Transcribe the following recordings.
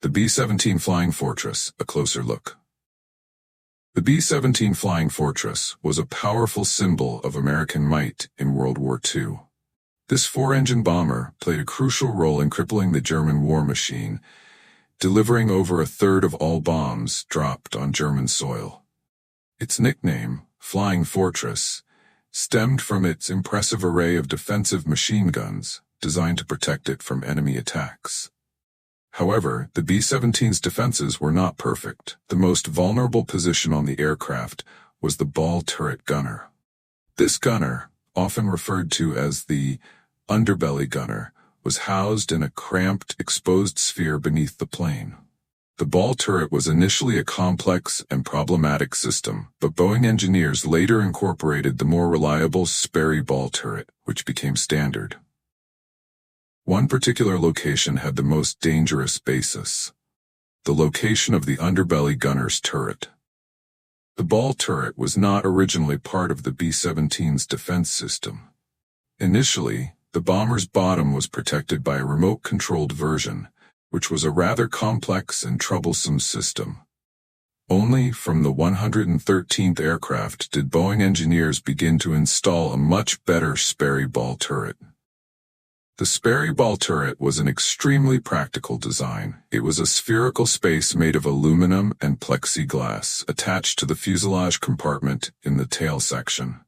The B-17 Flying Fortress, a closer look. The B-17 Flying Fortress was a powerful symbol of American might in World War II. This four-engine bomber played a crucial role in crippling the German war machine, delivering over a third of all bombs dropped on German soil. Its nickname, Flying Fortress, stemmed from its impressive array of defensive machine guns designed to protect it from enemy attacks. However, the B-17's defenses were not perfect. The most vulnerable position on the aircraft was the ball turret gunner. This gunner, often referred to as the underbelly gunner, was housed in a cramped, exposed sphere beneath the plane. The ball turret was initially a complex and problematic system, but Boeing engineers later incorporated the more reliable Sperry ball turret, which became standard. One particular location had the most dangerous basis: the location of the underbelly gunner's turret. The ball turret was not originally part of the B-17's defense system. Initially, the bomber's bottom was protected by a remote-controlled version, which was a rather complex and troublesome system. Only from the 113th aircraft did Boeing engineers begin to install a much better Sperry ball turret. The Sperry ball turret was an extremely practical design. It was a spherical space made of aluminum and plexiglass attached to the fuselage compartment in the tail section.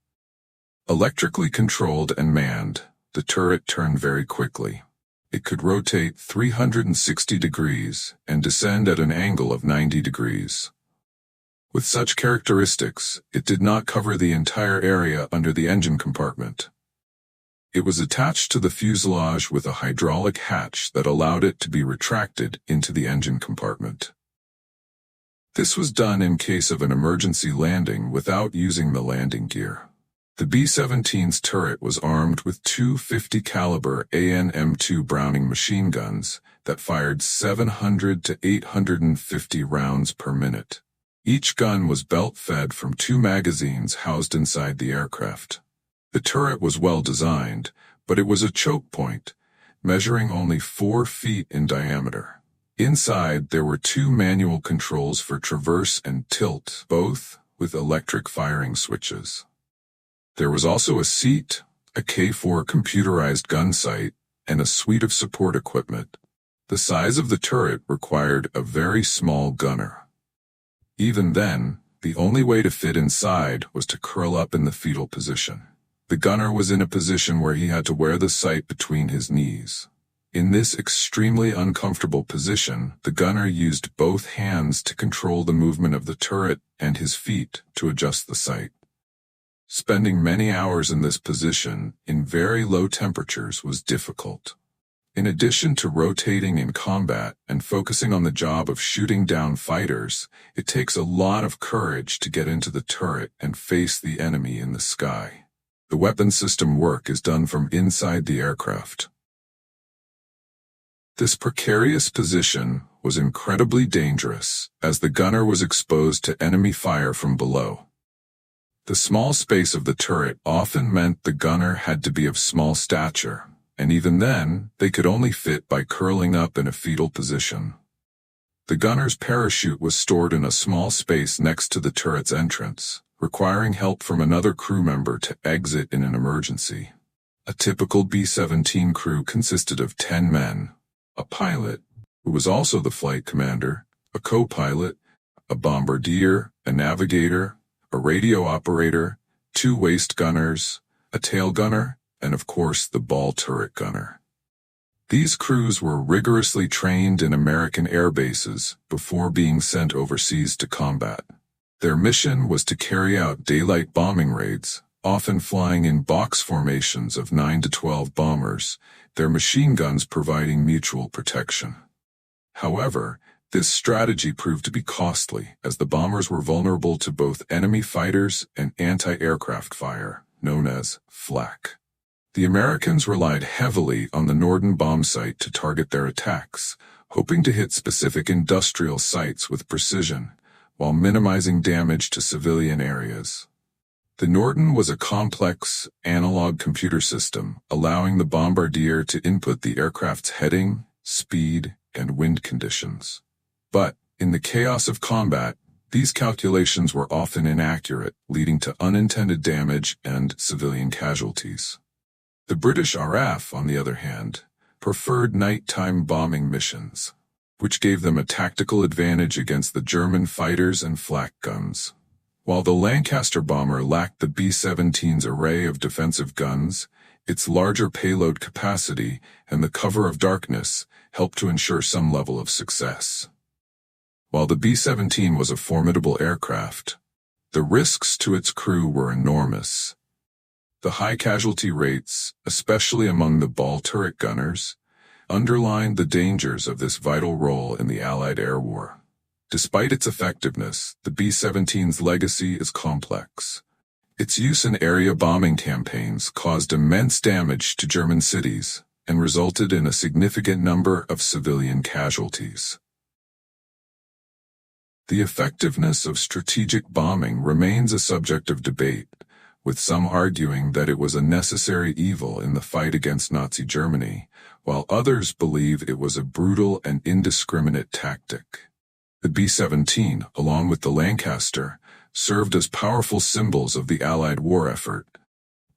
Electrically controlled and manned, the turret turned very quickly. It could rotate 360 degrees and descend at an angle of 90 degrees. With such characteristics, it did not cover the entire area under the engine compartment. It was attached to the fuselage with a hydraulic hatch that allowed it to be retracted into the engine compartment. This was done in case of an emergency landing without using the landing gear. The B-17's turret was armed with two 50 caliber AN/M2 Browning machine guns that fired 700 to 850 rounds per minute. Each gun was belt-fed from two magazines housed inside the aircraft. The turret was well designed, but it was a choke point, measuring only 4 feet in diameter. Inside, there were two manual controls for traverse and tilt, both with electric firing switches. There was also a seat, a K4 computerized gun sight, and a suite of support equipment. The size of the turret required a very small gunner. Even then, the only way to fit inside was to curl up in the fetal position. The gunner was in a position where he had to wear the sight between his knees. In this extremely uncomfortable position, the gunner used both hands to control the movement of the turret and his feet to adjust the sight. Spending many hours in this position, in very low temperatures, was difficult. In addition to rotating in combat and focusing on the job of shooting down fighters, it takes a lot of courage to get into the turret and face the enemy in the sky. The weapon system work is done from inside the aircraft. This precarious position was incredibly dangerous, as the gunner was exposed to enemy fire from below. The small space of the turret often meant the gunner had to be of small stature, and even then, they could only fit by curling up in a fetal position. The gunner's parachute was stored in a small space next to the turret's entrance, requiring help from another crew member to exit in an emergency. A typical B-17 crew consisted of 10 men: a pilot, who was also the flight commander, a co-pilot, a bombardier, a navigator, a radio operator, 2 waist gunners, a tail gunner, and of course the ball turret gunner. These crews were rigorously trained in American air bases before being sent overseas to combat. Their mission was to carry out daylight bombing raids, often flying in box formations of 9 to 12 bombers, their machine guns providing mutual protection. However, this strategy proved to be costly, as the bombers were vulnerable to both enemy fighters and anti-aircraft fire, known as flak. The Americans relied heavily on the Norden bomb sight to target their attacks, hoping to hit specific industrial sites with precision, while minimizing damage to civilian areas. The Norden was a complex, analog computer system, allowing the bombardier to input the aircraft's heading, speed, and wind conditions. But, in the chaos of combat, these calculations were often inaccurate, leading to unintended damage and civilian casualties. The British RAF, on the other hand, preferred nighttime bombing missions, which gave them a tactical advantage against the German fighters and flak guns. While the Lancaster bomber lacked the B-17's array of defensive guns, its larger payload capacity and the cover of darkness helped to ensure some level of success. While the B-17 was a formidable aircraft, the risks to its crew were enormous. The high casualty rates, especially among the ball turret gunners, underlined the dangers of this vital role in the Allied air war. Despite its effectiveness, the B-17's legacy is complex. Its use in area bombing campaigns caused immense damage to German cities and resulted in a significant number of civilian casualties. The effectiveness of strategic bombing remains a subject of debate, with some arguing that it was a necessary evil in the fight against Nazi Germany, while others believe it was a brutal and indiscriminate tactic. The B-17, along with the Lancaster, served as powerful symbols of the Allied war effort,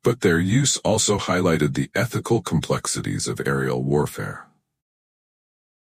but their use also highlighted the ethical complexities of aerial warfare.